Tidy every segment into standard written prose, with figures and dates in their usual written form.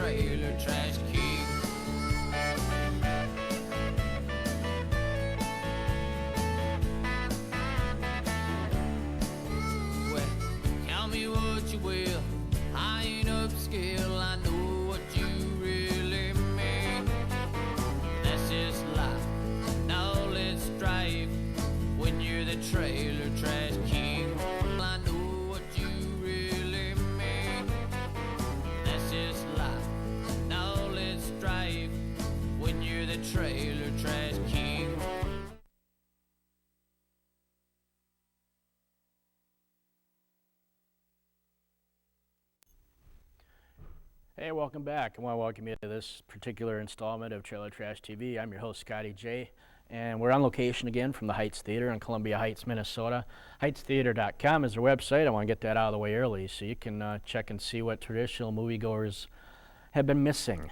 trailer trash king. Well, count me what you will, I ain't upscale, I know what you really mean. That's just life, now let's drive when you're the trailer trash king. I know what you really mean. That's just life, now let's drive when you're the trailer trash king. Hey, welcome back. I want to welcome you to this particular installment of Trailer Trash TV. I'm your host, Scotty J, and we're on location again from the Heights Theater in Columbia Heights, Minnesota. HeightsTheater.com is their website. I want to get that out of the way early so you can check and see what traditional moviegoers have been missing.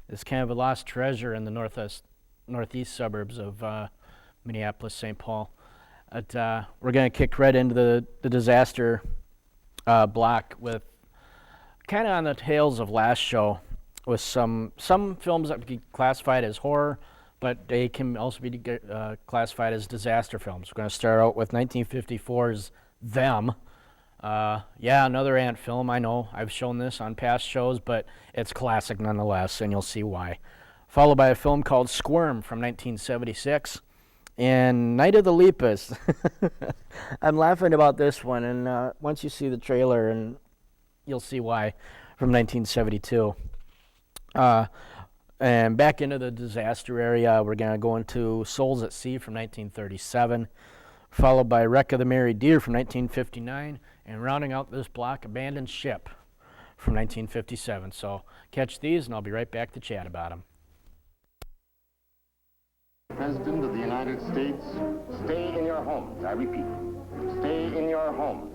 It's kind of a lost treasure in the northeast suburbs of Minneapolis, St. Paul. We're going to kick right into the disaster block with kind of on the tails of last show, with some films that can be classified as horror, but they can also be classified as disaster films. We're going to start out with 1954's Them. Yeah, another ant film, I know. I've shown this on past shows, but it's classic nonetheless, and you'll see why. Followed by a film called Squirm from 1976, and Night of the Lepus. I'm laughing about this one, and once you see the trailer, and you'll see why, from 1972. And back into the disaster area, we're going to go into Souls at Sea from 1937, followed by Wreck of the Mary Deer from 1959, and rounding out this block, Abandoned Ship from 1957. So catch these, and I'll be right back to chat about them. President of the United States, stay in your homes. I repeat, stay in your homes.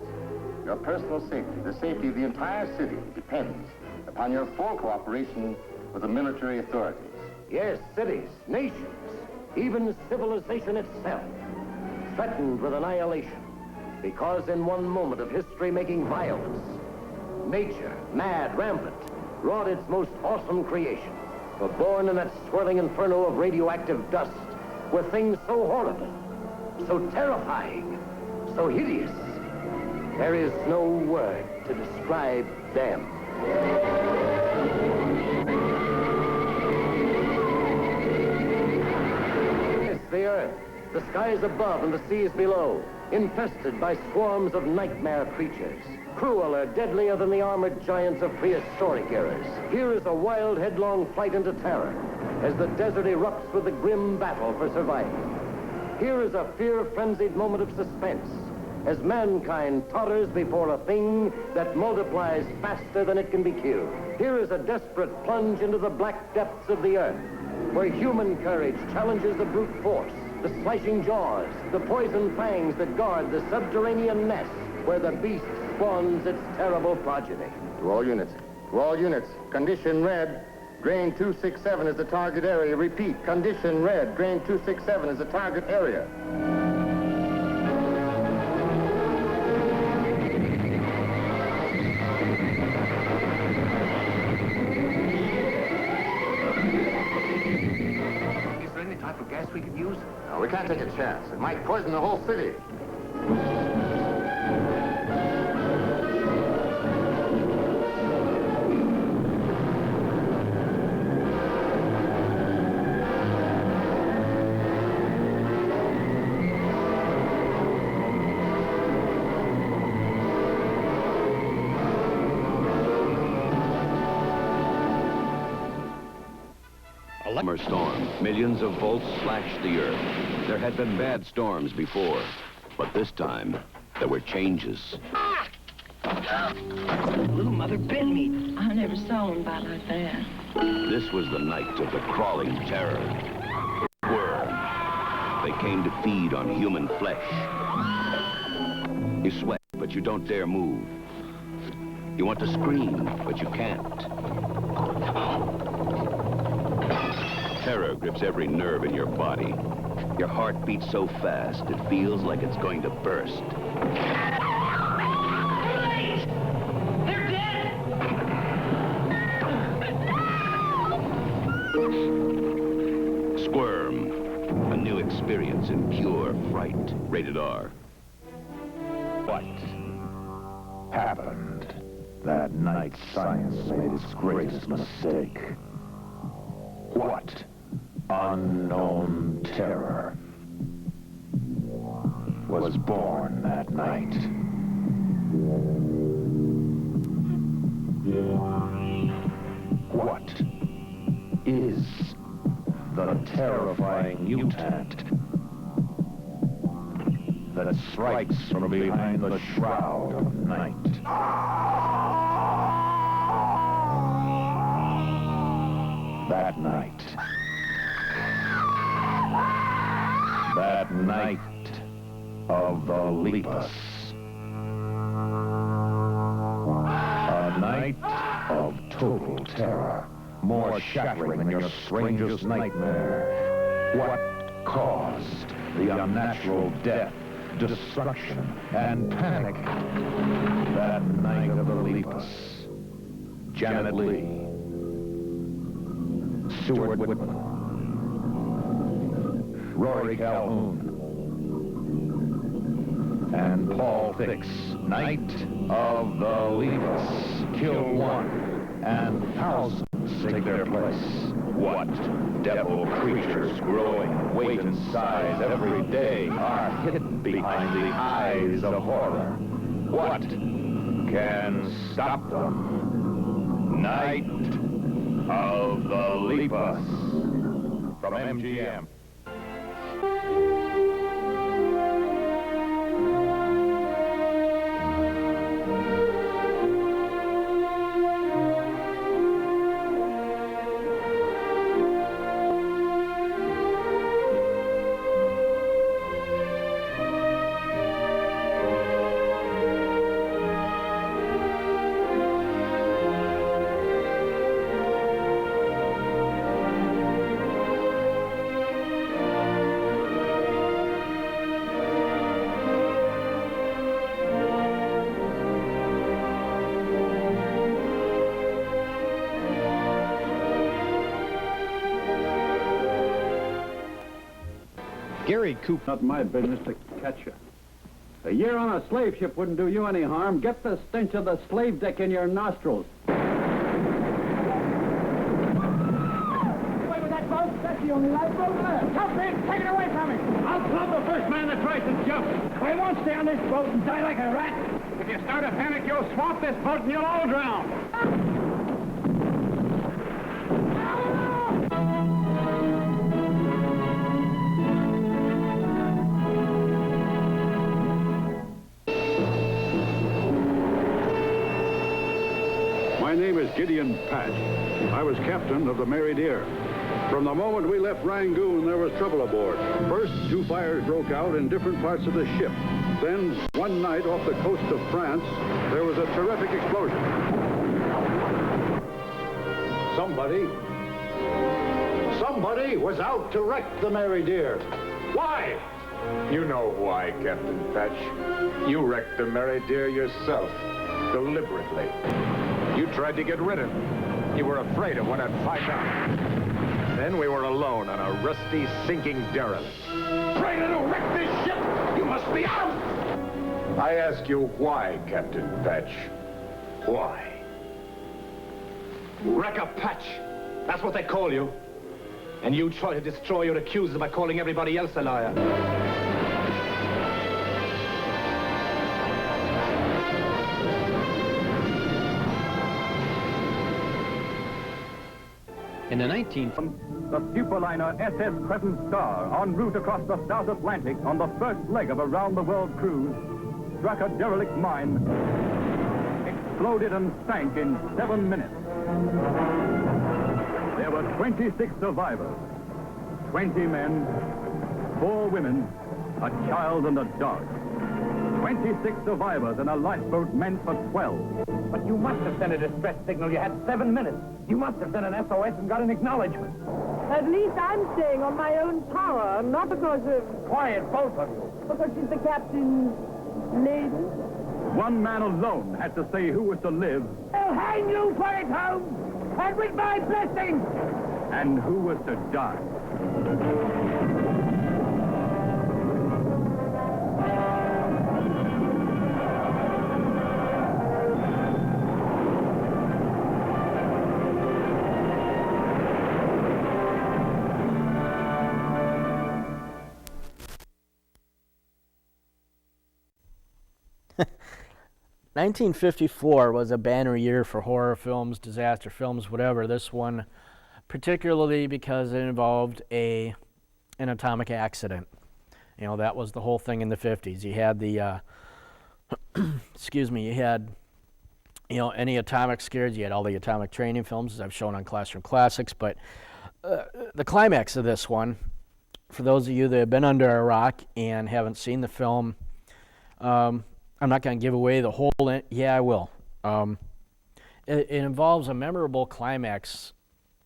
Your personal safety, the safety of the entire city, depends upon your full cooperation with the military authorities. Yes, cities, nations, even civilization itself, threatened with annihilation, because in one moment of history-making violence, nature, mad, rampant, wrought its most awesome creation. But born in that swirling inferno of radioactive dust were things so horrible, so terrifying, so hideous. There is no word to describe them. It's the earth, the skies above and the seas below, infested by swarms of nightmare creatures, crueler, deadlier than the armored giants of prehistoric eras. Here is a wild, headlong flight into terror as the desert erupts with the grim battle for survival. Here is a fear-frenzied moment of suspense as mankind totters before a thing that multiplies faster than it can be killed. Here is a desperate plunge into the black depths of the earth, where human courage challenges the brute force, the slashing jaws, the poison fangs that guard the subterranean nest where the beast spawns its terrible progeny. To all units, condition red, drain 267 is the target area. Repeat, condition red, drain 267 is the target area. Gas we could use? No, we can't take a chance. It might poison the whole city. Summer storm. Millions of volts slashed the earth. There had been bad storms before, but this time there were changes. Little mother bit me. I never saw one bite like that. This was the night of the crawling terror. Worm. They came to feed on human flesh. You sweat, but you don't dare move. You want to scream, but you can't. Terror grips every nerve in your body. Your heart beats so fast, it feels like it's going to burst. They're dead! lives in pure fright. Rated R. What happened that night science made its greatest mistake? What unknown terror was born that night? What is the terrifying mutant that strikes from behind the shroud of night? That night. That night of the Lepus. A night of total terror, more shattering than your strangest nightmare. What caused the unnatural death, destruction, and panic that night of the Lepus? Janet Leigh, Stuart Whitman, Rory Calhoun, and Paul Fix. Night of the Lepus. Kill one, and thousands take their place. What devil creatures growing weight and size every day are hidden behind the eyes of horror? What can stop them? Night of the Lepus. From MGM. Gary Coop. Not my business to catch you. A year on a slave ship wouldn't do you any harm. Get the stench of the slave deck in your nostrils. Away with that boat. That's the only lifeboat left. Jump in. Take it away from me. I'll club the first man that tries to jump. I won't stay on this boat and die like a rat. If you start a panic, you'll swamp this boat and you'll all drown. My name is Gideon Patch. I was captain of the Mary Dear. From the moment we left Rangoon, there was trouble aboard. First, 2 fires broke out in different parts of the ship. Then, one night off the coast of France, there was a terrific explosion. Somebody was out to wreck the Mary Dear. Why? You know why, Captain Patch. You wrecked the Mary Dear yourself, deliberately. You tried to get rid of him. You were afraid of what I'd find out. Then we were alone on a rusty, sinking derelict. Trying to wreck this ship! You must be out! I ask you why, Captain Patch? Why? Wrecker Patch. That's what they call you. And you try to destroy your accusers by calling everybody else a liar. In the 19th... The superliner SS Crescent Star, en route across the South Atlantic on the first leg of a round-the-world cruise, struck a derelict mine, exploded and sank in 7 minutes. There were 26 survivors, 20 men, 4 women, a child and a dog. 26 survivors and a lifeboat meant for 12. But you must have sent a distress signal. You had 7 minutes. You must have sent an SOS and got an acknowledgement. At least I'm staying on my own power, not because of... Quiet, both of you. Because she's the captain's lady. One man alone had to say who was to live. I'll hang you for it, Holmes, and with my blessing. And who was to die. 1954 was a banner year for horror films, disaster films, whatever. This one particularly because it involved an atomic accident. You know, that was the whole thing in the 50s. You had the, excuse me, you had, you know, any atomic scares. You had all the atomic training films, as I've shown on Classroom Classics. But the climax of this one, for those of you that have been under a rock and haven't seen the film, I'm not going to give away the whole. Yeah, I will. It involves a memorable climax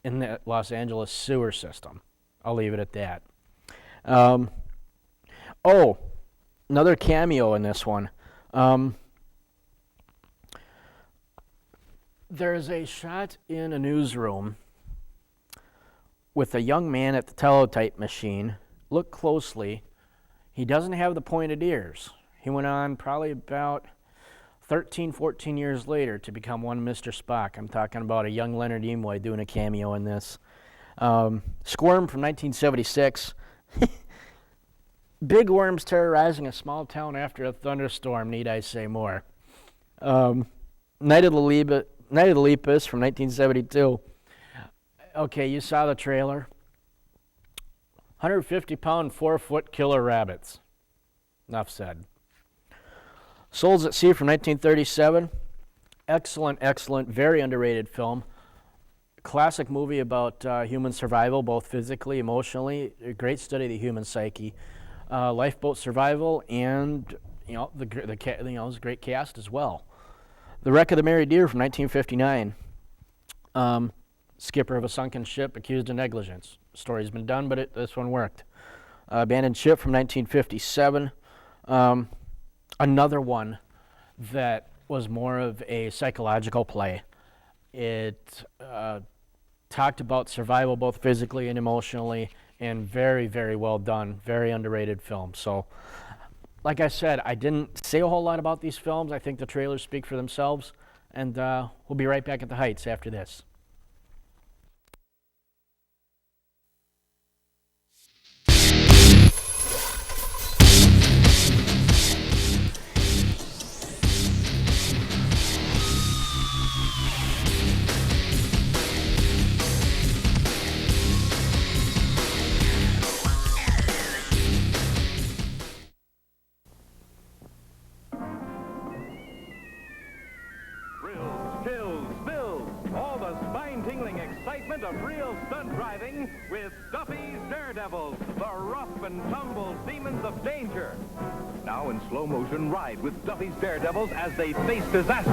in the Los Angeles sewer system. I'll leave it at that. Oh, another cameo in this one. There's a shot in a newsroom with a young man at the teletype machine. Look closely. He doesn't have the pointed ears. He went on probably about 13, 14 years later to become one Mr. Spock. I'm talking about a young Leonard Nimoy doing a cameo in this. Squirm from 1976. Big worms terrorizing a small town after a thunderstorm, need I say more. Night of the Lepus from 1972. Okay, you saw the trailer. 150-pound, 4-foot killer rabbits. Enough said. Souls at Sea from 1937. Excellent, excellent, very underrated film. Classic movie about human survival, both physically, emotionally. A great study of the human psyche. Lifeboat survival, and you know it's a great cast as well. The Wreck of the Mary Deer from 1959. Skipper of a sunken ship accused of negligence. Story's been done, but this one worked. Abandoned Ship from 1957. Another one that was more of a psychological play. It talked about survival both physically and emotionally, and very, very well done. Very underrated film. So, like I said, I didn't say a whole lot about these films. I think the trailers speak for themselves, and we'll be right back at the Heights after this. Of real stunt driving with Duffy's Daredevils, the rough and tumble demons of danger. Now in slow motion, ride with Duffy's Daredevils as they face disaster.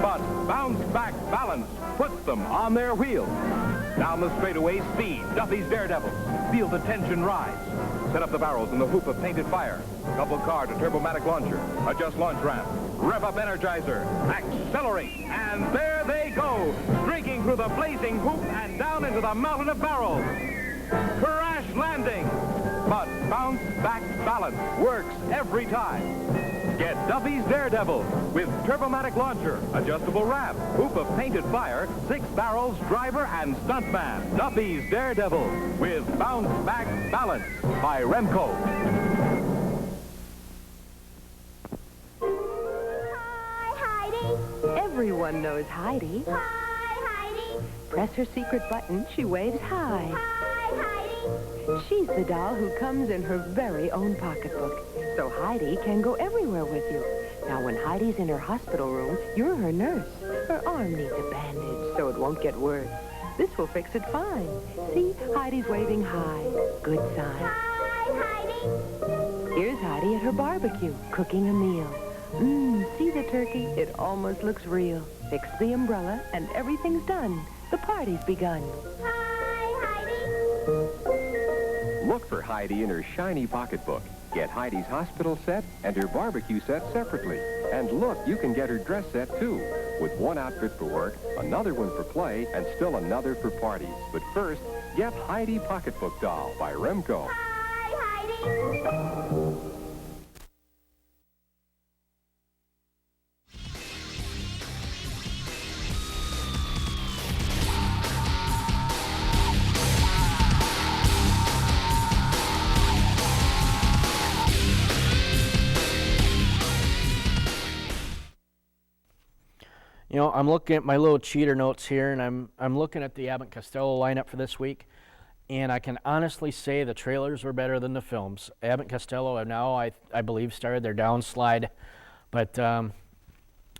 But bounce back balance puts them on their wheels. Down the straightaway, speed, Duffy's Daredevils. Feel the tension rise. Set up the barrels in the hoop of painted fire. Couple car to turbomatic launcher. Adjust launch ramp. Rev up Energizer. Accelerate. And there they go. Streaking through the blazing hoop and down into the mountain of barrels. Crash landing. But bounce back balance works every time. Get Duffy's Daredevil with turbomatic launcher, adjustable ramp, hoop of painted fire, 6 barrels, driver, and stuntman. Duffy's Daredevil with bounce back balance by Remco. Hi, Heidi. Everyone knows Heidi. Hi, Heidi. Press her secret button, she waves hi. Hi, Heidi. She's the doll who comes in her very own pocketbook, so Heidi can go everywhere with you. Now, when Heidi's in her hospital room, you're her nurse. Her arm needs a bandage, so it won't get worse. This will fix it fine. See, Heidi's waving hi. Good sign. Hi, Heidi. Here's Heidi at her barbecue, cooking a meal. See the turkey? It almost looks real. Fix the umbrella, and everything's done. The party's begun. Hi, Heidi. Look for Heidi in her shiny pocketbook. Get Heidi's hospital set and her barbecue set separately. And look, you can get her dress set, too. With one outfit for work, another one for play, and still another for parties. But first, get Heidi Pocketbook Doll by Remco. Hi, Heidi. You know, I'm looking at my little cheater notes here, and I'm looking at the Abbott and Costello lineup for this week, and I can honestly say the trailers were better than the films. Abbott and Costello have now, I believe, started their downslide, but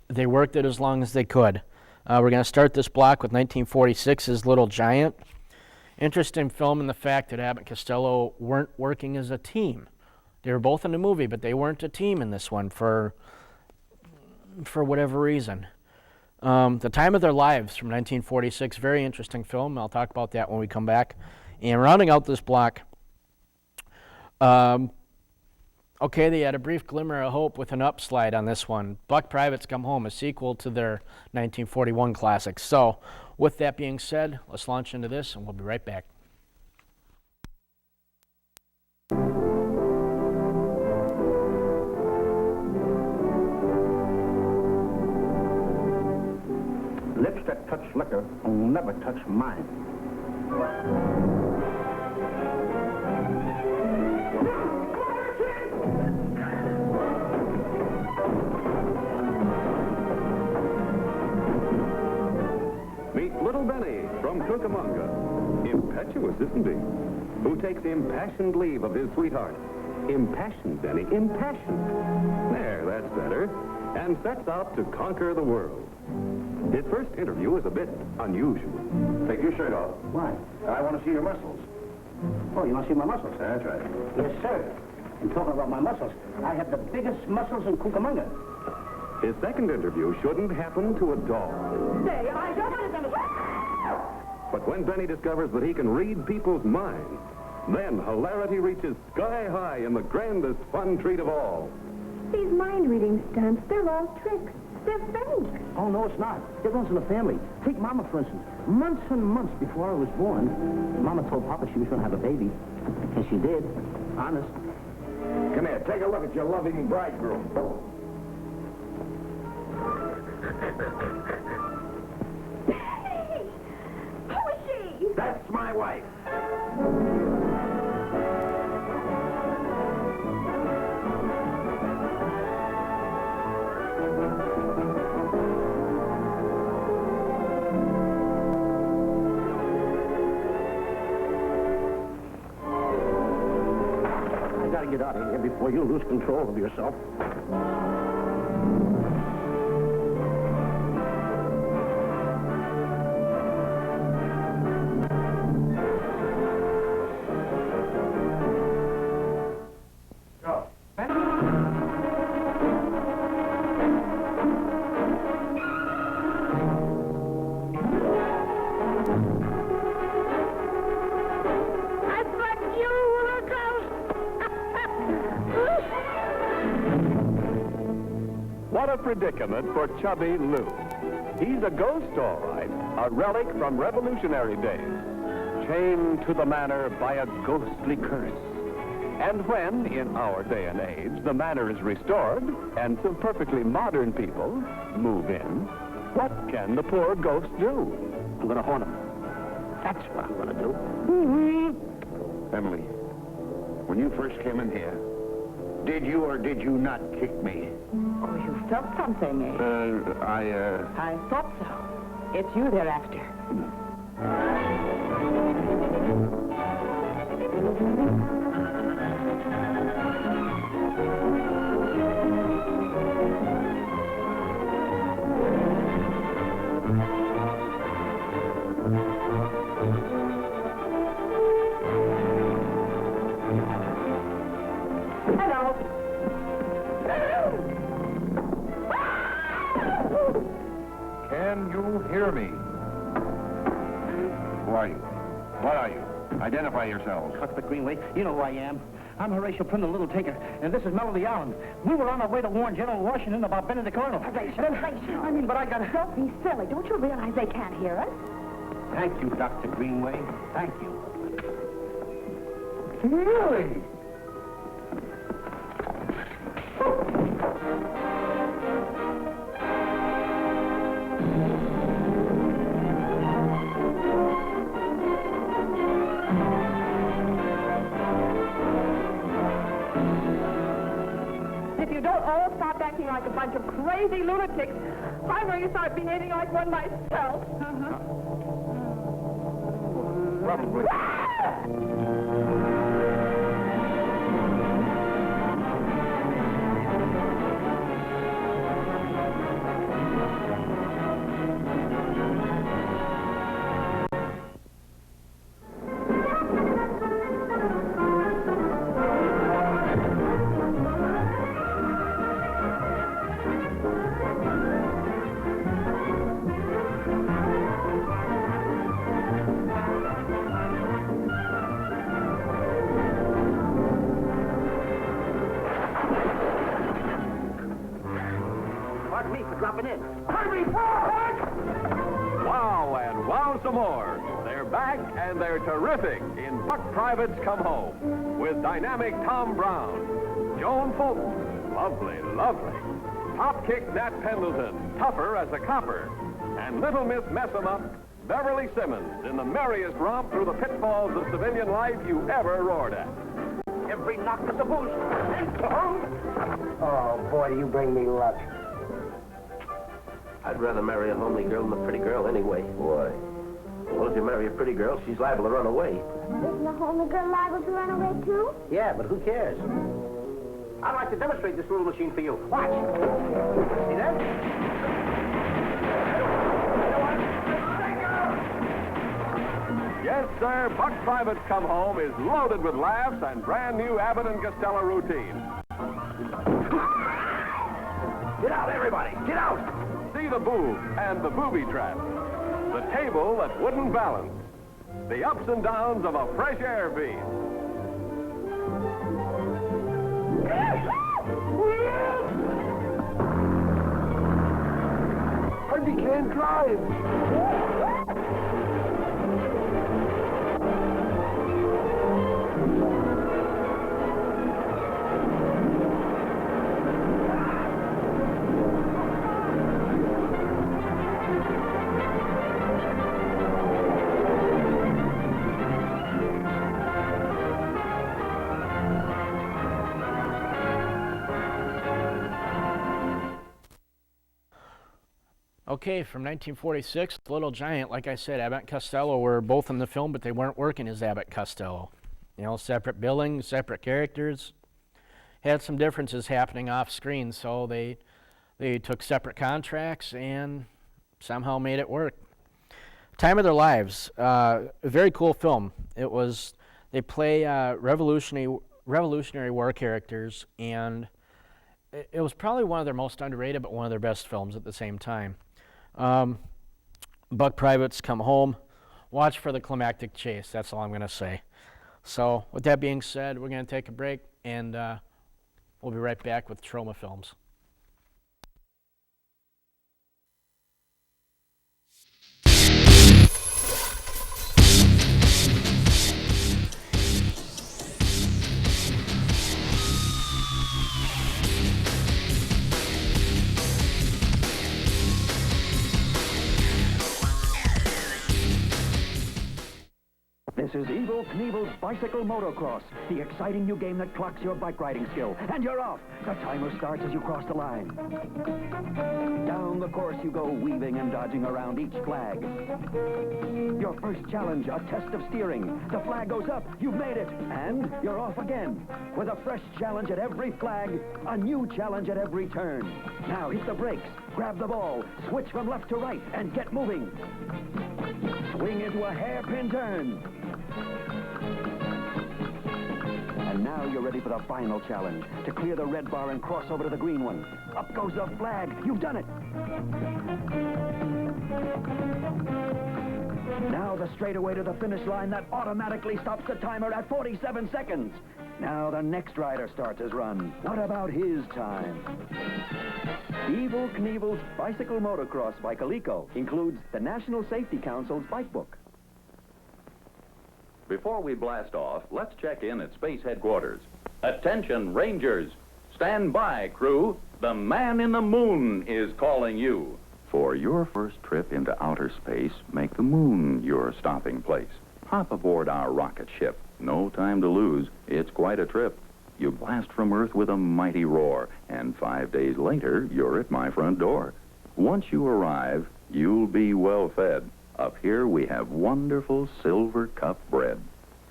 they worked it as long as they could. We're going to start this block with 1946's Little Giant. Interesting film in the fact that Abbott and Costello weren't working as a team. They were both in the movie, but they weren't a team in this one for whatever reason. The Time of Their Lives from 1946, very interesting film. I'll talk about that when we come back. And rounding out this block, okay, they had a brief glimmer of hope with an upslide on this one. Buck Privates Come Home, a sequel to their 1941 classic. So, with that being said, let's launch into this, and we'll be right back. Lips that touch liquor will never touch mine. Meet Little Benny from Cucamonga. Impetuous, isn't he? Who takes impassioned leave of his sweetheart. Impassioned, Benny, impassioned. There, that's better. And sets out to conquer the world. His first interview is a bit unusual. Take your shirt off. Why? I want to see your muscles. Oh, you want to see my muscles? That's right. Yes, sir. And talking about my muscles, I have the biggest muscles in Cucamonga. His second interview shouldn't happen to a dog. Say, I don't understand. But when Benny discovers that he can read people's minds, then hilarity reaches sky high in the grandest fun treat of all. These mind-reading stunts, they're all tricks. They're fake. Oh, no, it's not. It runs in the family. Take Mama, for instance. Months and months before I was born, Mama told Papa she was going to have a baby. And she did. Honest. Come here, take a look at your loving bridegroom. Hey! Who is she? That's my wife. I gotta get out of here before you lose control of yourself. I thought you were a ghost. What a predicament for chubby Lou. He's a ghost, all right, a relic from Revolutionary days, chained to the manor by a ghostly curse. And when, in our day and age, the manor is restored and some perfectly modern people move in, what can the poor ghost do? I'm gonna haunt him. That's what I'm gonna do. Emily, when you first came in here, did you or did you not kick me? Oh, you felt something, eh? I thought so. It's you they're after. Hello. Can you hear me? Who are you? What are you? Identify yourselves. Cuthbert Greenway, you know who I am. I'm Horatio Prim, the Little Tinker, and this is Melody Allen. We were on our way to warn General Washington about Benedict Arnold. But I got... Don't be silly. Don't you realize they can't hear us? Thank you, Dr. Greenway. Thank you. Really? If you don't all stop that acting like a bunch of crazy lunatics, I'm going to start behaving like one myself. Probably. Pardon me for dropping in. Hurry, Wow and wow some more. They're back and they're terrific in Buck Privates Come Home with dynamic Tom Brown, Joan Fulton, lovely, lovely, top kick Nat Pendleton, tougher as a copper, and Little Miss Mess-em-up, Beverly Simmons in the merriest romp through the pitfalls of civilian life you ever roared at. Every knock is a boost. Oh, boy, you bring me luck. I'd rather marry a homely girl than a pretty girl anyway. Why? Well, if you marry a pretty girl, she's liable to run away. Isn't a homely girl liable to run away, too? Yeah, but who cares? I'd like to demonstrate this little machine for you. Watch. See that? Yes, sir, Buck Privates Come Home is loaded with laughs and brand new Abbott and Costello routine. Get out, everybody! Get out! See the boob and the booby trap, the table that wouldn't balance, the ups and downs of a fresh air beat. Hardly can't drive. Okay, from 1946, Little Giant, like I said, Abbott and Costello were both in the film, but they weren't working as Abbott Costello. You know, separate billing, separate characters. Had some differences happening off screen, so they took separate contracts and somehow made it work. Time of Their Lives, a very cool film. They play revolutionary war characters, and it was probably one of their most underrated, but one of their best films at the same time. Buck Privates Come Home. Watch for the climactic chase. That's all I'm going to say. So with that being said, we're going to take a break, and we'll be right back with Troma Films. This is Evel Knievel's Bicycle Motocross, the exciting new game that clocks your bike riding skill. And you're off. The timer starts as you cross the line. Down the course you go, weaving and dodging around each flag. Your first challenge, a test of steering. The flag goes up, you've made it, and you're off again. With a fresh challenge at every flag, a new challenge at every turn. Now hit the brakes, grab the ball, switch from left to right, and get moving. Swing into a hairpin turn. And now you're ready for the final challenge, to clear the red bar and cross over to the green one. Up goes the flag. You've done it. Now the straightaway to the finish line that automatically stops the timer at 47 seconds. Now the next rider starts his run. What about his time? Evel Knievel's Bicycle Motocross by Coleco includes the National Safety Council's bike book. Before we blast off, let's check in at Space Headquarters. Attention, Rangers! Stand by, crew. The man in the moon is calling you. For your first trip into outer space, make the moon your stopping place. Hop aboard our rocket ship. No time to lose. It's quite a trip. you blast from Earth with a mighty roar, and 5 days later, you're at my front door. Once you arrive, you'll be well fed. Up here, we have wonderful silver cup bread.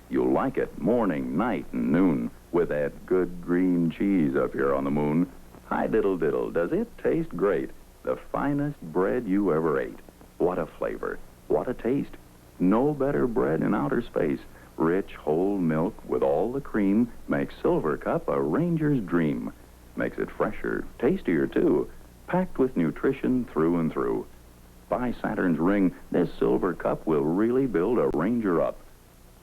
You'll like it morning, night, and noon, with that good green cheese up here on the moon. Hi, diddle diddle, does it taste great? The finest bread you ever ate. What a flavor, what a taste. No better bread in outer space. Rich, whole milk with all the cream makes Silver Cup a ranger's dream. Makes it fresher, tastier, too. Packed with nutrition through and through. By Saturn's ring, this Silver Cup will really build a ranger up.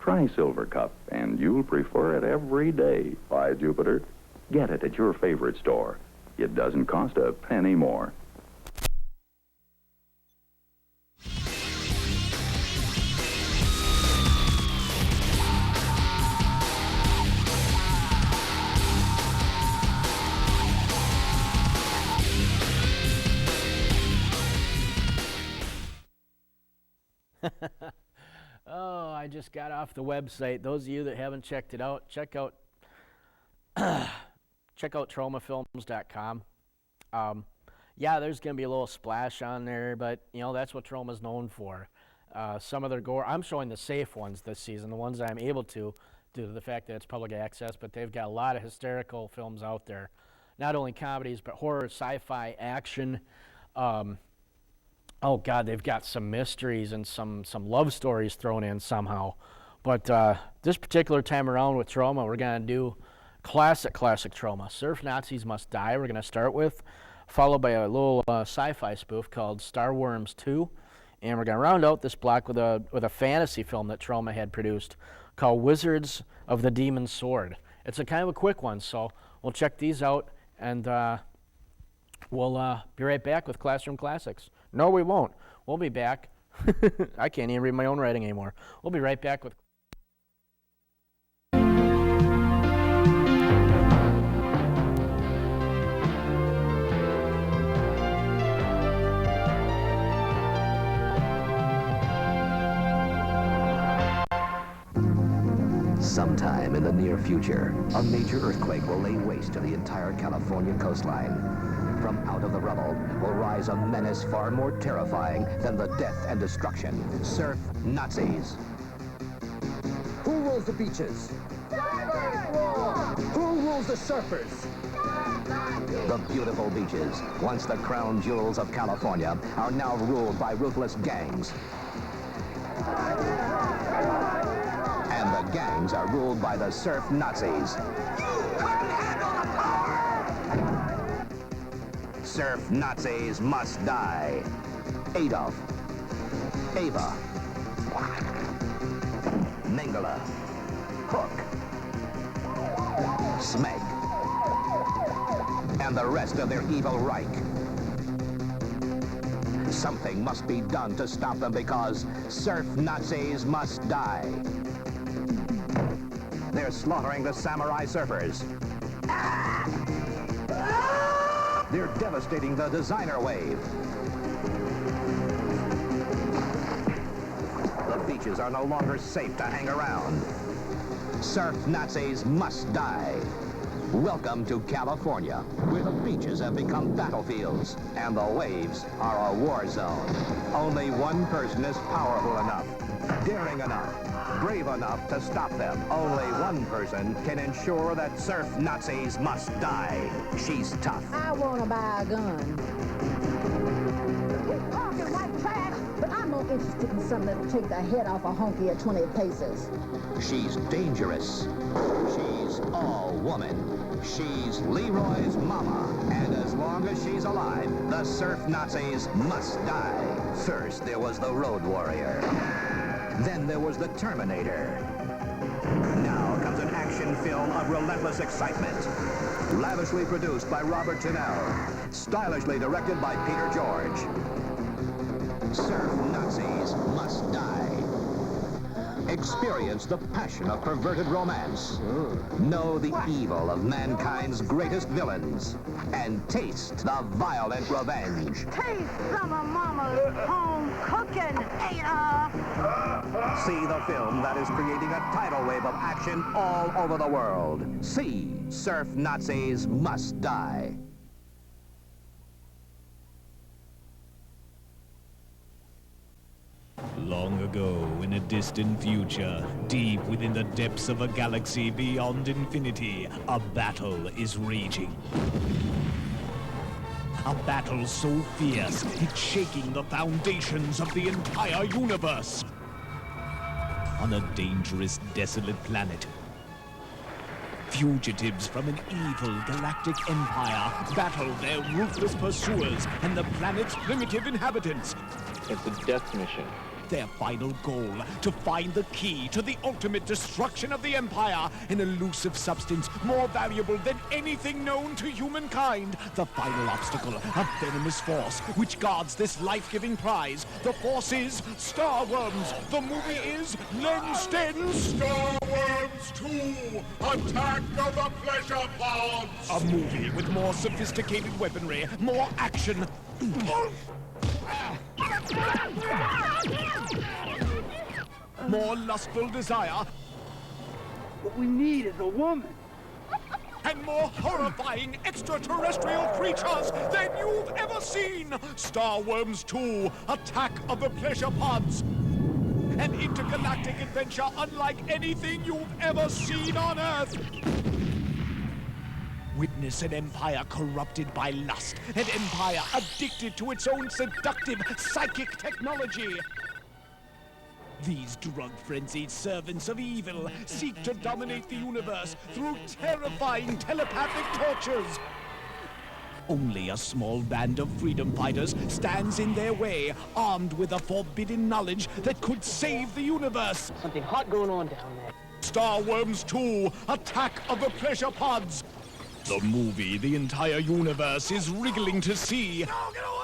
Try Silver Cup, and you'll prefer it every day. By Jupiter, get it at your favorite store. It doesn't cost a penny more. Oh, I just got off the website. Those of you that haven't checked it out, check out traumafilms.com. Yeah, there's going to be a little splash on there, but, you know, that's what Trauma's known for. Some of their gore, I'm showing the safe ones this season, the ones I'm able to due to the fact that it's public access, but they've got a lot of hysterical films out there. Not only comedies, but horror, sci-fi, action. Oh, God, they've got some mysteries and some love stories thrown in somehow. But this particular time around with Trauma, we're going to do classic Trauma. Surf Nazis Must Die, we're going to start with, followed by a little sci-fi spoof called Star Worms 2. And we're going to round out this block with a fantasy film that Trauma had produced called Wizards of the Demon Sword. It's a kind of a quick one, so we'll check these out, and we'll be right back with Classroom Classics. No, we won't. We'll be back. I can't even read my own writing anymore. We'll be right back with... Sometime in the near future, a major earthquake will lay waste to the entire California coastline. From out of the rubble will rise a menace far more terrifying than the death and destruction. Surf Nazis. Who rules the beaches? Who rules the surfers? The beautiful beaches, once the crown jewels of California, are now ruled by ruthless gangs. And the gangs are ruled by the Surf Nazis. Surf Nazis must die. Adolf, Ava, Mengele, Hook, Smeg, and the rest of their evil Reich. Something must be done to stop them because Surf Nazis must die. They're slaughtering the samurai surfers. They're devastating the designer wave. The beaches are no longer safe to hang around. Surf Nazis must die. Welcome to California, where the beaches have become battlefields and the waves are a war zone. Only one person is powerful enough, daring enough, brave enough to stop them. Only one person can ensure that Surf Nazis must die. She's tough. I want to buy a gun. You're talking white trash, but I'm more interested in something that'll take the head off a honky at 20 paces. She's dangerous. She's all woman. She's Leroy's mama. And as long as she's alive, the Surf Nazis must die. First, there was the Road Warrior. Then there was the Terminator. Now comes an action film of relentless excitement. Lavishly produced by Robert Tinnell. Stylishly directed by Peter George. Surf Nazis must die. Experience the passion of perverted romance. Know the evil of mankind's greatest villains. And taste the violent revenge. Taste some of Mama's home cooking, Ada. See the film that is creating a tidal wave of action all over the world. See Surf Nazis Must Die. Long ago, in a distant future, deep within the depths of a galaxy beyond infinity, a battle is raging. A battle so fierce, it's shaking the foundations of the entire universe. On a dangerous, desolate planet, fugitives from an evil galactic empire battle their ruthless pursuers and the planet's primitive inhabitants. It's a death mission. Their final goal, to find the key to the ultimate destruction of the Empire, an elusive substance more valuable than anything known to humankind. The final obstacle, a venomous force which guards this life-giving prize. The force is Star Worms. The movie is Len Sten's Star Worms 2, Attack of the Pleasure Pods. A movie with more sophisticated weaponry, more action, more lustful desire. What we need is a woman. And more horrifying extraterrestrial creatures than you've ever seen. Star Worms 2, Attack of the Pleasure Pods. An intergalactic adventure unlike anything you've ever seen on Earth. Witness an empire corrupted by lust, an empire addicted to its own seductive psychic technology. These drug-frenzied servants of evil seek to dominate the universe through terrifying telepathic tortures. Only a small band of freedom fighters stands in their way, armed with a forbidden knowledge that could save the universe. Something hot going on down there. Star Worms 2, Attack of the Pleasure Pods. The movie the entire universe is wriggling to see. No, get away!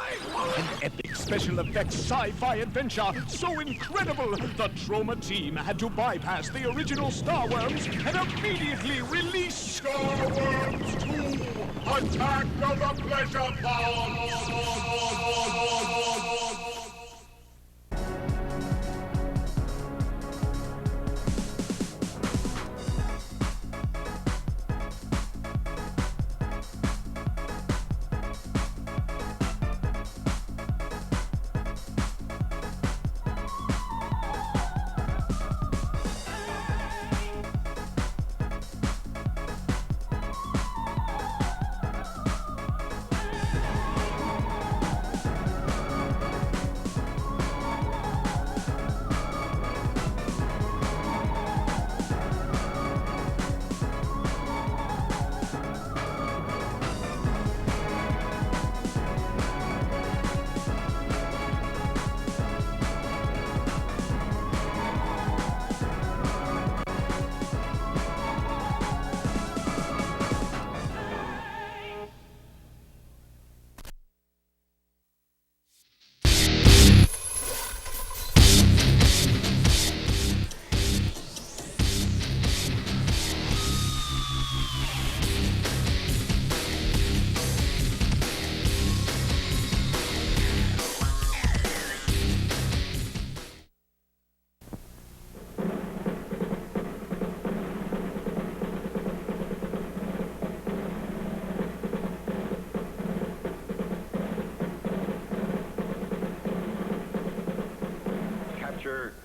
An epic special effects sci-fi adventure so incredible, the Trauma team had to bypass the original Star Worms and immediately release Star Worms 2, Attack of the Pleasure Pods.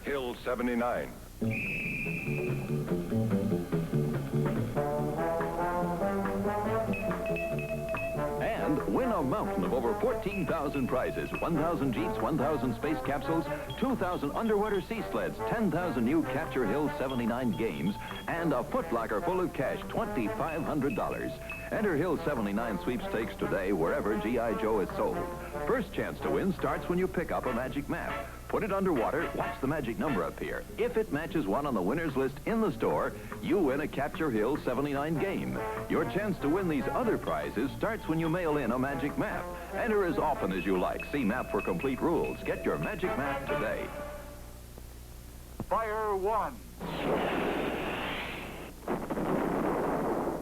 Hill 79. And win a mountain of over 14,000 prizes. 1,000 Jeeps, 1,000 space capsules, 2,000 underwater sea sleds, 10,000 new Capture Hill 79 games, and a footlocker full of cash, $2,500. Enter Hill 79 sweepstakes today wherever G.I. Joe is sold. First chance to win starts when you pick up a magic map. Put it underwater, watch the magic number appear. If it matches one on the winner's list in the store, you win a Capture Hill 79 game. Your chance to win these other prizes starts when you mail in a magic map. Enter as often as you like. See map for complete rules. Get your magic map today. Fire one.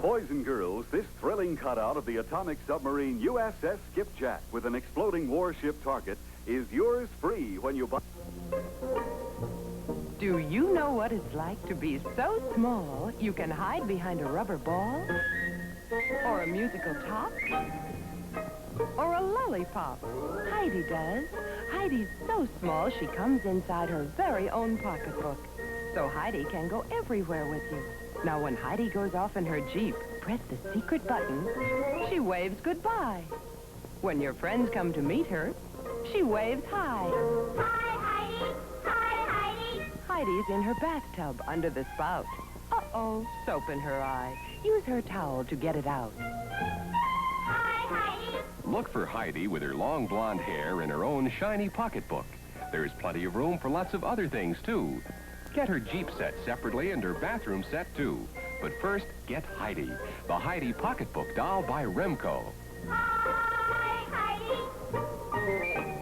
Boys and girls, this thrilling cutout of the atomic submarine USS Skipjack with an exploding warship target is yours free when you buy... Do you know what it's like to be so small you can hide behind a rubber ball? Or a musical top? Or a lollipop? Heidi does. Heidi's so small she comes inside her very own pocketbook. So Heidi can go everywhere with you. Now when Heidi goes off in her Jeep, press the secret button. She waves goodbye. When your friends come to meet her, she waves hi. Hi, Heidi. Hi, Heidi. Heidi's in her bathtub under the spout. Uh-oh, soap in her eye. Use her towel to get it out. Hi, Heidi. Look for Heidi with her long blonde hair in her own shiny pocketbook. There's plenty of room for lots of other things, too. Get her Jeep set separately and her bathroom set, too. But first, get Heidi, the Heidi Pocketbook Doll by Remco. Hi, Heidi.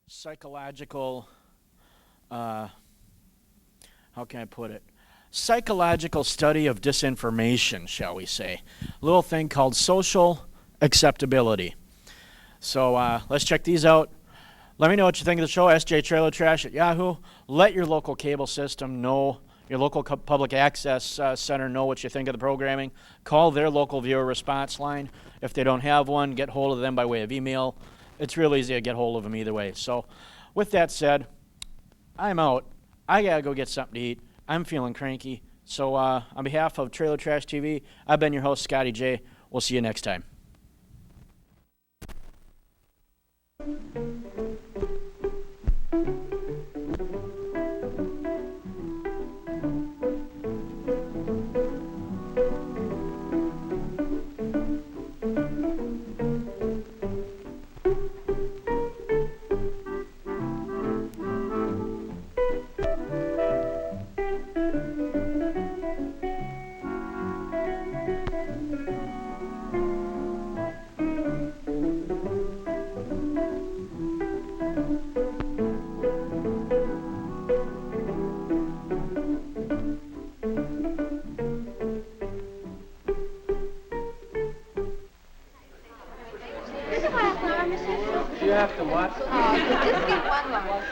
Psychological, how can I put it? Psychological study of disinformation, shall we say. A little thing called social acceptability. So let's check these out. Let me know what you think of the show, SJ Trailer Trash at Yahoo. Let your local cable system know, your local public access center know what you think of the programming. Call their local viewer response line. If they don't have one, get hold of them by way of email. It's real easy to get hold of them either way. So with that said, I'm out. I gotta go get something to eat. I'm feeling cranky. So on behalf of Trailer Trash TV, I've been your host, Scotty J. We'll see you next time. You have to what? Oh, just get one line.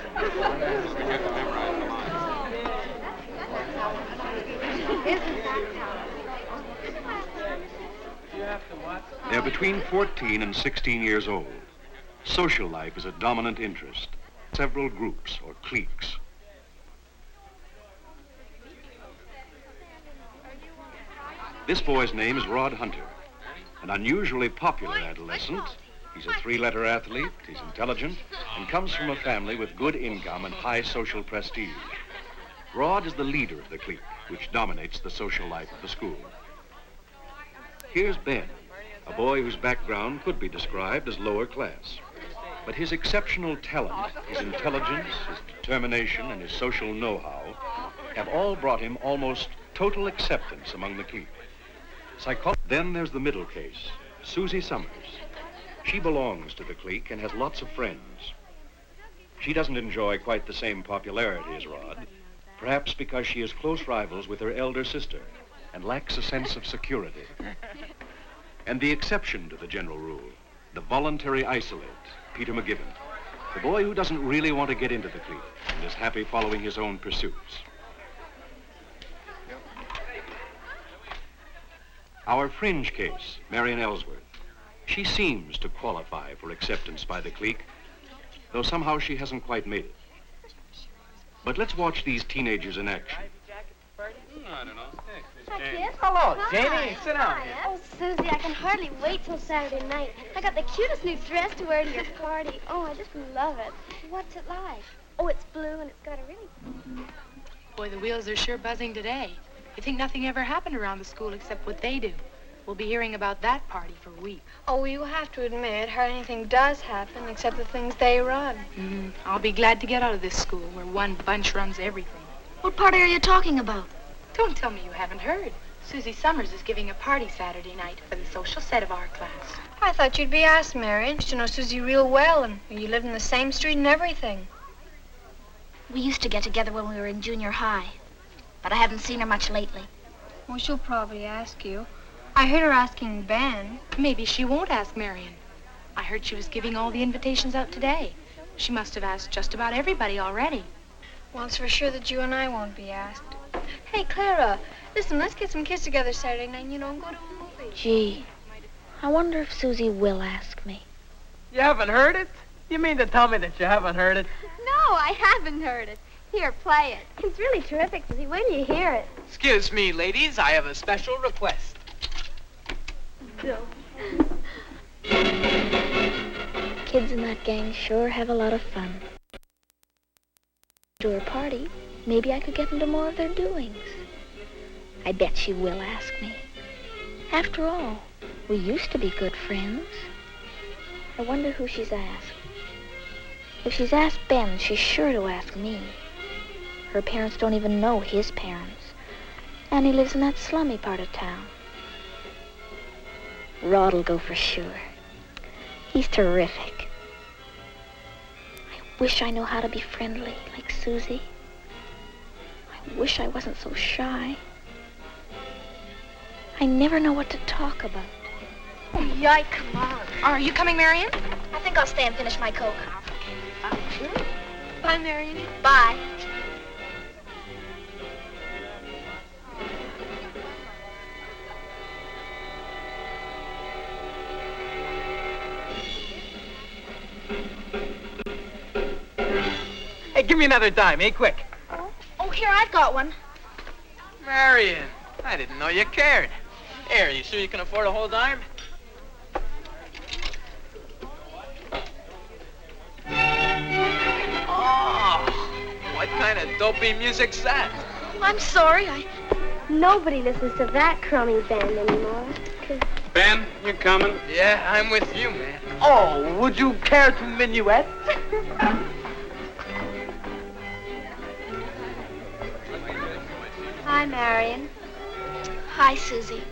Isn't that They're between 14 and 16 years old. Social life is a dominant interest. Several groups or cliques. This boy's name is Rod Hunter, an unusually popular adolescent. He's a three-letter athlete, he's intelligent, and comes from a family with good income and high social prestige. Rod is the leader of the clique, which dominates the social life of the school. Here's Ben, a boy whose background could be described as lower class. But his exceptional talent, his intelligence, his determination, and his social know-how have all brought him almost total acceptance among the clique. Then there's the middle case, Susie Summers. She belongs to the clique and has lots of friends. She doesn't enjoy quite the same popularity as Rod, perhaps because she is close rivals with her elder sister and lacks a sense of security. And the exception to the general rule, the voluntary isolate, Peter McGibbon, the boy who doesn't really want to get into the clique and is happy following his own pursuits. Our fringe case, Marion Ellsworth. She seems to qualify for acceptance by the clique, though somehow she hasn't quite made it. But let's watch these teenagers in action. I don't know. Hi, Kid. Hello, Hi. Janie. Sit down Hi. here. Oh, Susie, I can hardly wait till Saturday night. I got the cutest new dress to wear to your party. Oh, I just love it. What's it like? Oh, it's blue and it's got a really... Boy, the wheels are sure buzzing today. You think nothing ever happened around the school except what they do. We'll be hearing about that party for weeks. Oh, you have to admit, hardly anything does happen except the things they run. I'll be glad to get out of this school where one bunch runs everything. What party are you talking about? Don't tell me you haven't heard. Susie Summers is giving a party Saturday night for the social set of our class. I thought you'd be asked, Marion. You used to know Susie real well, and you lived in the same street and everything. We used to get together when we were in junior high, but I haven't seen her much lately. Well, she'll probably ask you. I heard her asking Ben. Maybe she won't ask Marion. I heard she was giving all the invitations out today. She must have asked just about everybody already. Well, it's for sure that you and I won't be asked. Hey, Clara, listen, let's get some kids together Saturday night, and, and go to a movie. Gee, I wonder if Susie will ask me. You haven't heard it? You mean to tell me that you haven't heard it? No, I haven't heard it. Here, play it. It's really terrific, Susie. Wait till you hear it. Excuse me, ladies. I have a special request. Kids in that gang sure have a lot of fun. To her party, maybe I could get them to more of their doings. I bet she will ask me. After all, we used to be good friends. I wonder who she's asked. If she's asked Ben, she's sure to ask me. Her parents don't even know his parents. And he lives in that slummy part of town. Rod'll go for sure. He's terrific. I wish I knew how to be friendly, like Susie. I wish I wasn't so shy. I never know what to talk about. Oh, yike, come on. Are you coming, Marion? I think I'll stay and finish my Coke. Bye, Marion. Bye. Hey, give me another dime, eh? Quick. Oh, here, I've got one. Marion, I didn't know you cared. Here, you sure you can afford a whole dime? Oh, what kind of dopey music's that? I'm sorry, Nobody listens to that crummy band anymore. Ben, you coming? Yeah, I'm with you, man. Oh, would you care to minuet? Hi, Marion. Hi, Susie.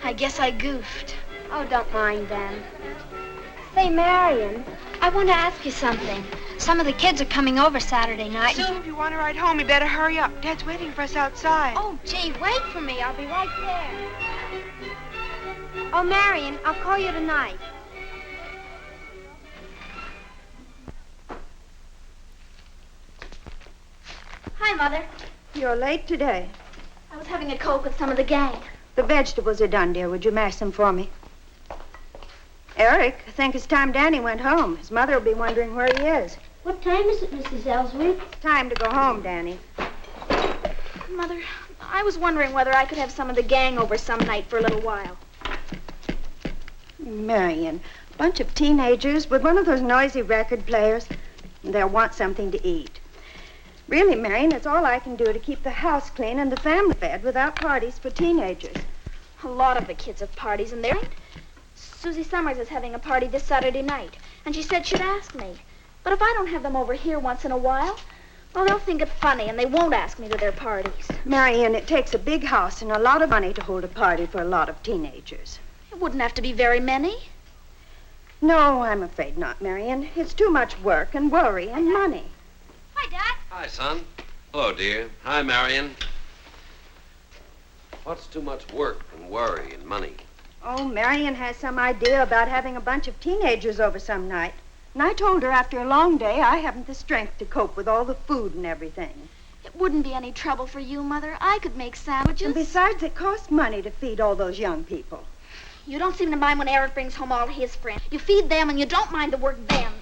I guess I goofed. Oh, don't mind them. Say, Marion, I want to ask you something. Some of the kids are coming over Saturday night. Sue, if you want to ride home, you better hurry up. Dad's waiting for us outside. Oh, gee, wait for me. I'll be right there. Oh, Marion, I'll call you tonight. Hi, Mother. You're late today. I was having a Coke with some of the gang. The vegetables are done, dear. Would you mash them for me? Eric, I think it's time Danny went home. His mother will be wondering where he is. What time is it, Mrs. Ellsworth? It's time to go home, Danny. Mother, I was wondering whether I could have some of the gang over some night for a little while. Marion, a bunch of teenagers with one of those noisy record players. They'll want something to eat. Really, Marion, it's all I can do to keep the house clean and the family fed without parties for teenagers. A lot of the kids have parties, and Susie Summers is having a party this Saturday night, and she said she'd ask me. But if I don't have them over here once in a while, well, they'll think it funny, and they won't ask me to their parties. Marion, it takes a big house and a lot of money to hold a party for a lot of teenagers. It wouldn't have to be very many. No, I'm afraid not, Marion. It's too much work and worry and money. Hi, Dad. Hi, son. Hello, dear. Hi, Marion. What's too much work and worry and money? Oh, Marion has some idea about having a bunch of teenagers over some night. And I told her after a long day I haven't the strength to cope with all the food and everything. It wouldn't be any trouble for you, Mother. I could make sandwiches. And besides, it costs money to feed all those young people. You don't seem to mind when Eric brings home all his friends. You feed them and you don't mind the work then.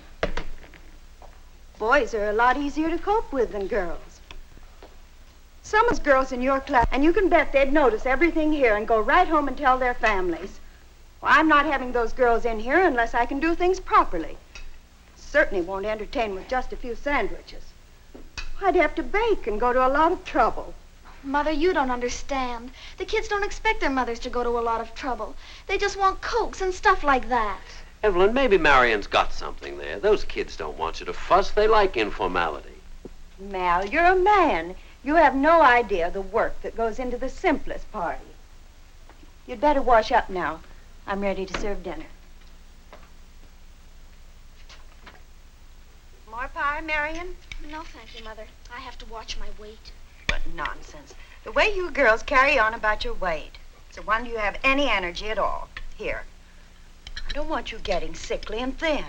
Boys are a lot easier to cope with than girls. Some of those girls in your class, and you can bet they'd notice everything here and go right home and tell their families. Well, I'm not having those girls in here unless I can do things properly. Certainly won't entertain with just a few sandwiches. I'd have to bake and go to a lot of trouble. Mother, you don't understand. The kids don't expect their mothers to go to a lot of trouble. They just want Cokes and stuff like that. Evelyn, maybe Marion's got something there. Those kids don't want you to fuss. They like informality. Mal, you're a man. You have no idea the work that goes into the simplest party. You'd better wash up now. I'm ready to serve dinner. More pie, Marion? No, thank you, Mother. I have to watch my weight. What nonsense. The way you girls carry on about your weight. It's a wonder you have any energy at all. Here. I don't want you getting sickly and thin.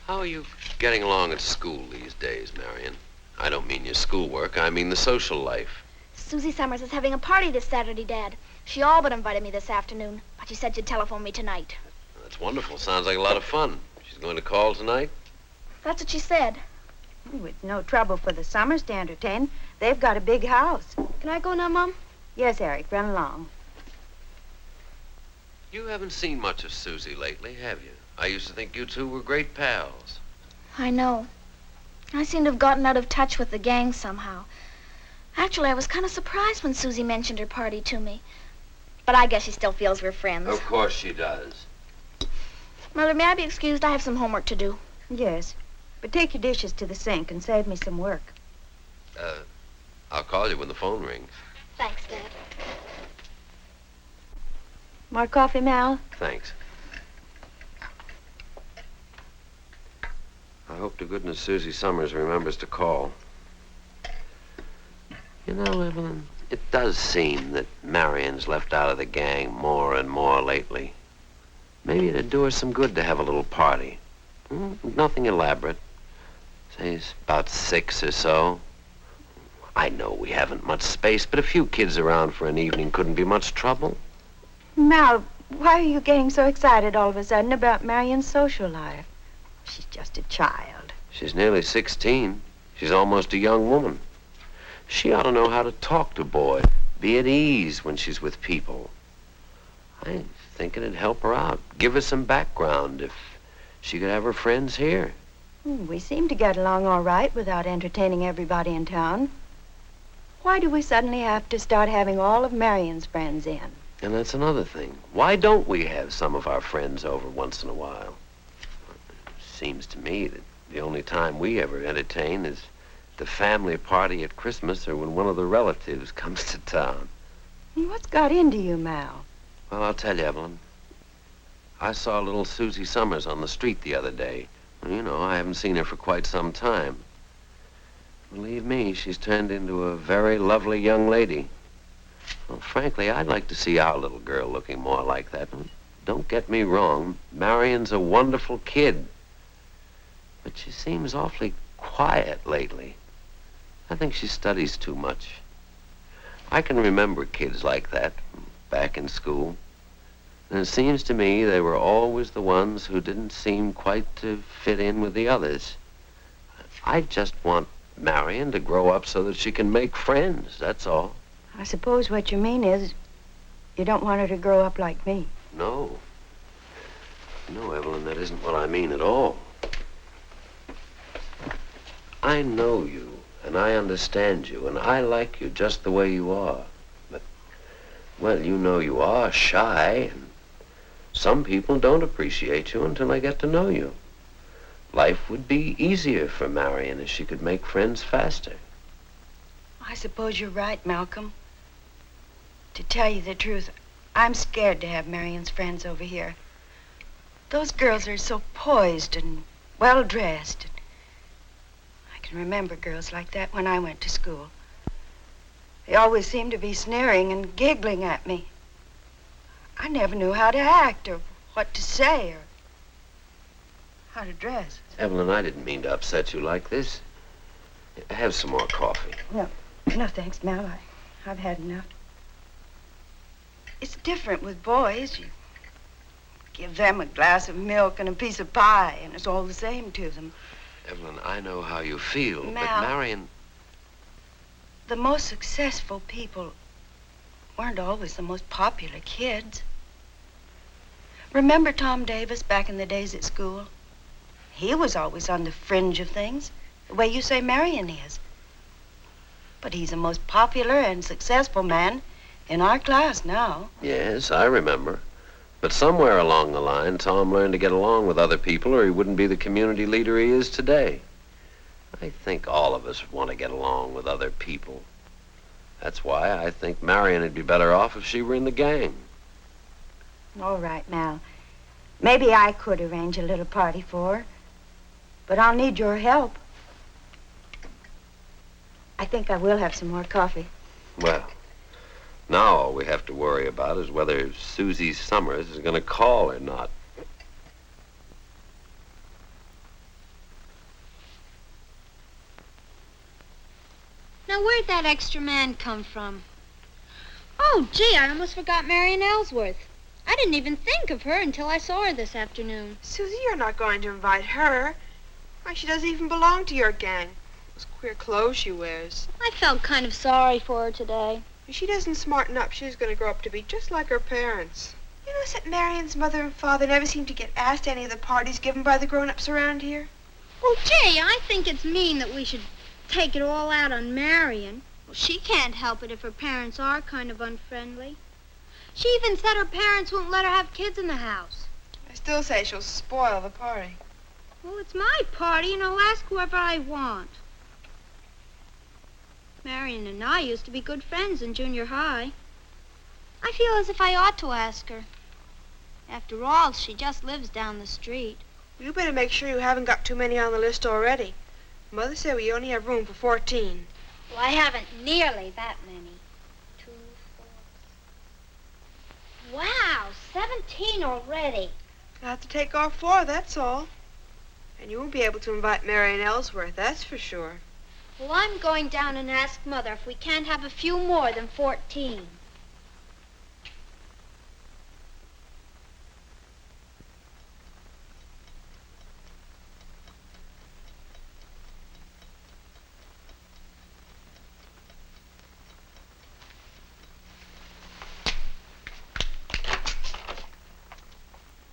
How are you getting along at school these days, Marion? I don't mean your schoolwork, I mean the social life. Susie Summers is having a party this Saturday, Dad. She all but invited me this afternoon, but she said she'd telephone me tonight. That's wonderful. Sounds like a lot of fun. She's going to call tonight? That's what she said. It's no trouble for the Summers to entertain. They've got a big house. Can I go now, Mom? Yes, Eric, run along. You haven't seen much of Susie lately, have you? I used to think you two were great pals. I know. I seem to have gotten out of touch with the gang somehow. Actually, I was kind of surprised when Susie mentioned her party to me. But I guess she still feels we're friends. Of course she does. Mother, may I be excused? I have some homework to do. Yes, but take your dishes to the sink and save me some work. I'll call you when the phone rings. Thanks, Dad. More coffee, Mal? Thanks. I hope to goodness Susie Summers remembers to call. You know, Evelyn, it does seem that Marion's left out of the gang more and more lately. Maybe it'd do her some good to have a little party. Nothing elaborate. Say about 6 or so. I know we haven't much space, but a few kids around for an evening couldn't be much trouble. Mal, why are you getting so excited all of a sudden about Marion's social life? She's just a child. She's nearly 16. She's almost a young woman. She ought to know how to talk to boys, be at ease when she's with people. I'm thinking it'd help her out, give her some background if she could have her friends here. We seem to get along all right without entertaining everybody in town. Why do we suddenly have to start having all of Marion's friends in? And that's another thing. Why don't we have some of our friends over once in a while? Seems to me that the only time we ever entertain is the family party at Christmas or when one of the relatives comes to town. What's got into you, Mal? Well, I'll tell you, Evelyn. I saw little Susie Summers on the street the other day. You know, I haven't seen her for quite some time. Believe me, she's turned into a very lovely young lady. Well, frankly, I'd like to see our little girl looking more like that. Don't get me wrong, Marion's a wonderful kid. But she seems awfully quiet lately. I think she studies too much. I can remember kids like that back in school. And it seems to me they were always the ones who didn't seem quite to fit in with the others. I just want Marion to grow up so that she can make friends, that's all. I suppose what you mean is you don't want her to grow up like me. No. No, Evelyn, that isn't what I mean at all. I know you, and I understand you, and I like you just the way you are. But, well, you know you are shy, and some people don't appreciate you until they get to know you. Life would be easier for Marion if she could make friends faster. I suppose you're right, Malcolm. To tell you the truth, I'm scared to have Marion's friends over here. Those girls are so poised and well-dressed. I can remember girls like that when I went to school. They always seemed to be sneering and giggling at me. I never knew how to act or what to say or how to dress. Evelyn, I didn't mean to upset you like this. Have some more coffee. No, thanks, Mal. I've had enough. It's different with boys. You give them a glass of milk and a piece of pie, and it's all the same to them. Evelyn, I know how you feel, Mal, but Marion... The most successful people weren't always the most popular kids. Remember Tom Davis back in the days at school? He was always on the fringe of things, the way you say Marion is. But he's the most popular and successful man in our class now. Yes, I remember. But somewhere along the line, Tom learned to get along with other people or he wouldn't be the community leader he is today. I think all of us want to get along with other people. That's why I think Marion would be better off if she were in the gang. All right, Mal. Maybe I could arrange a little party for her, but I'll need your help. I think I will have some more coffee. Well, now all we have to worry about is whether Susie Summers is going to call or not. Now, where'd that extra man come from? Oh, gee, I almost forgot Marion Ellsworth. I didn't even think of her until I saw her this afternoon. Susie, you're not going to invite her. Why, she doesn't even belong to your gang. Those queer clothes she wears. I felt kind of sorry for her today. If she doesn't smarten up, she's going to grow up to be just like her parents. You notice that Marion's mother and father never seem to get asked to any of the parties given by the grown-ups around here? Well, gee, I think it's mean that we should take it all out on Marion. Well, she can't help it if her parents are kind of unfriendly. She even said her parents won't let her have kids in the house. I still say she'll spoil the party. Well, it's my party, and I'll ask whoever I want. Marion and I used to be good friends in junior high. I feel as if I ought to ask her. After all, she just lives down the street. You better make sure you haven't got too many on the list already. Mother said we only have room for 14. Well, I haven't nearly that many. 2, 4. Wow, 17 already. I'll have to take off 4, that's all. And you won't be able to invite Marion Ellsworth, that's for sure. Well, I'm going down and ask Mother if we can't have a few more than 14.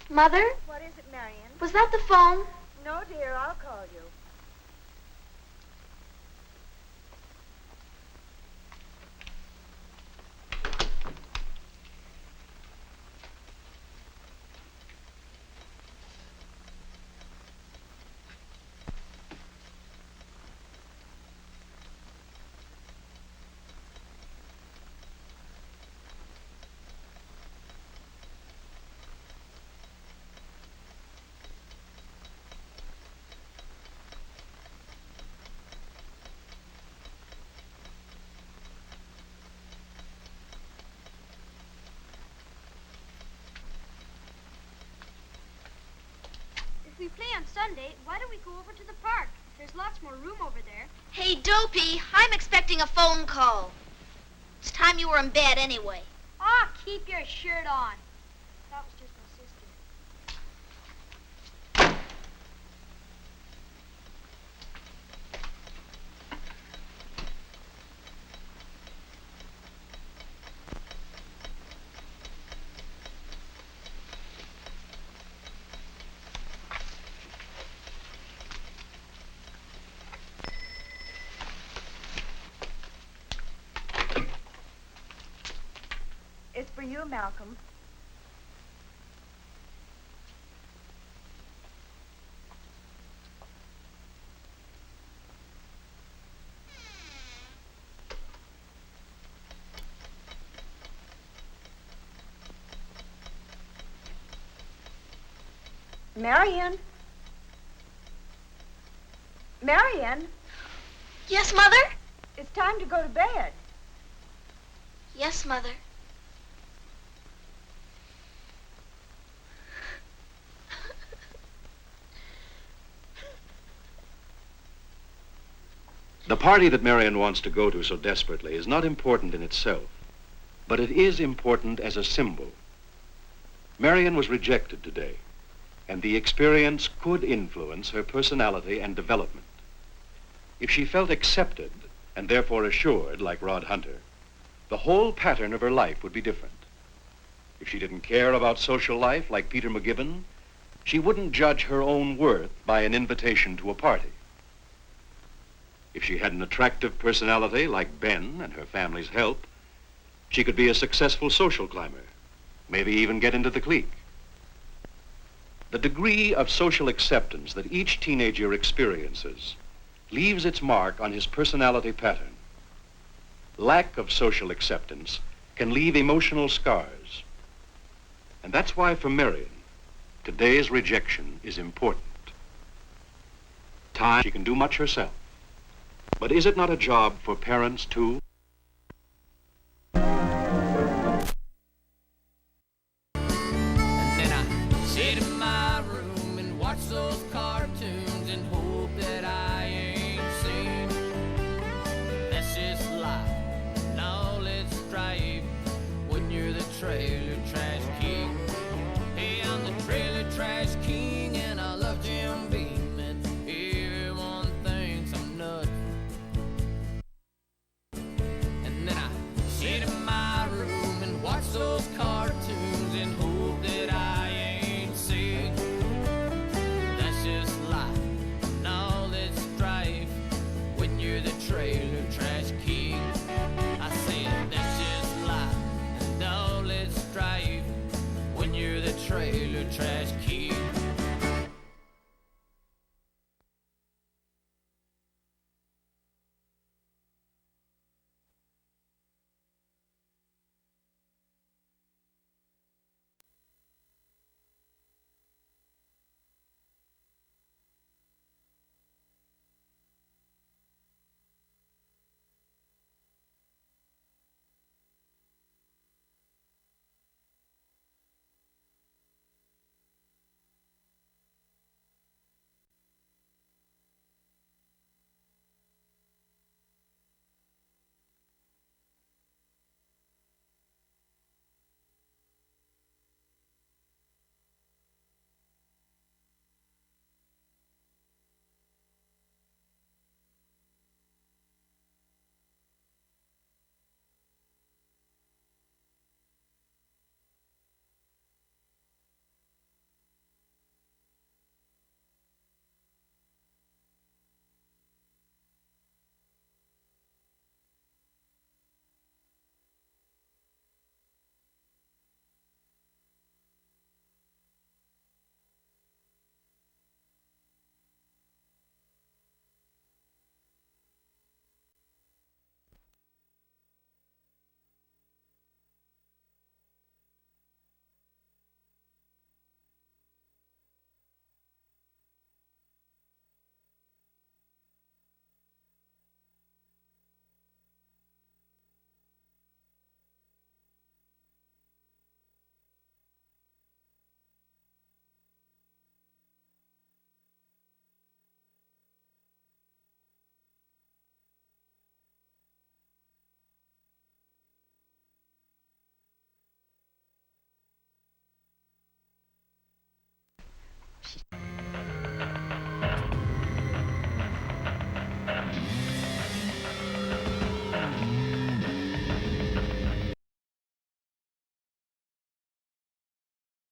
Mother? What is it, Marion? Was that the phone? No, dear, I'll call you. If we play on Sunday, why don't we go over to the park? There's lots more room over there. Hey, Dopey, I'm expecting a phone call. It's time you were in bed anyway. Ah, keep your shirt on. That was just my sister. It's for you, Malcolm. Marion? Marion? Yes, Mother? It's time to go to bed. Yes, Mother. The party that Marion wants to go to so desperately is not important in itself, but it is important as a symbol. Marion was rejected today, and the experience could influence her personality and development. If she felt accepted, and therefore assured, like Rod Hunter, the whole pattern of her life would be different. If she didn't care about social life, like Peter McGibbon, she wouldn't judge her own worth by an invitation to a party. If she had an attractive personality like Ben and her family's help, she could be a successful social climber, maybe even get into the clique. The degree of social acceptance that each teenager experiences leaves its mark on his personality pattern. Lack of social acceptance can leave emotional scars. And that's why for Marion, today's rejection is important. She can do much herself. But is it not a job for parents too? Sit in my room and watch those cartoons and hope that I ain't seen. That's just life, and all its strife when you're the trailer trash king. Hey, I'm the trailer trash king and I love Jim Beam, and everyone thinks I'm nuts. And then I sit in my room and watch those cartoons and hope that I ain't seen. That's just life, and all this strife when you're the trailer trash king. I said that's just life, and all this strife when you're the trailer trash king.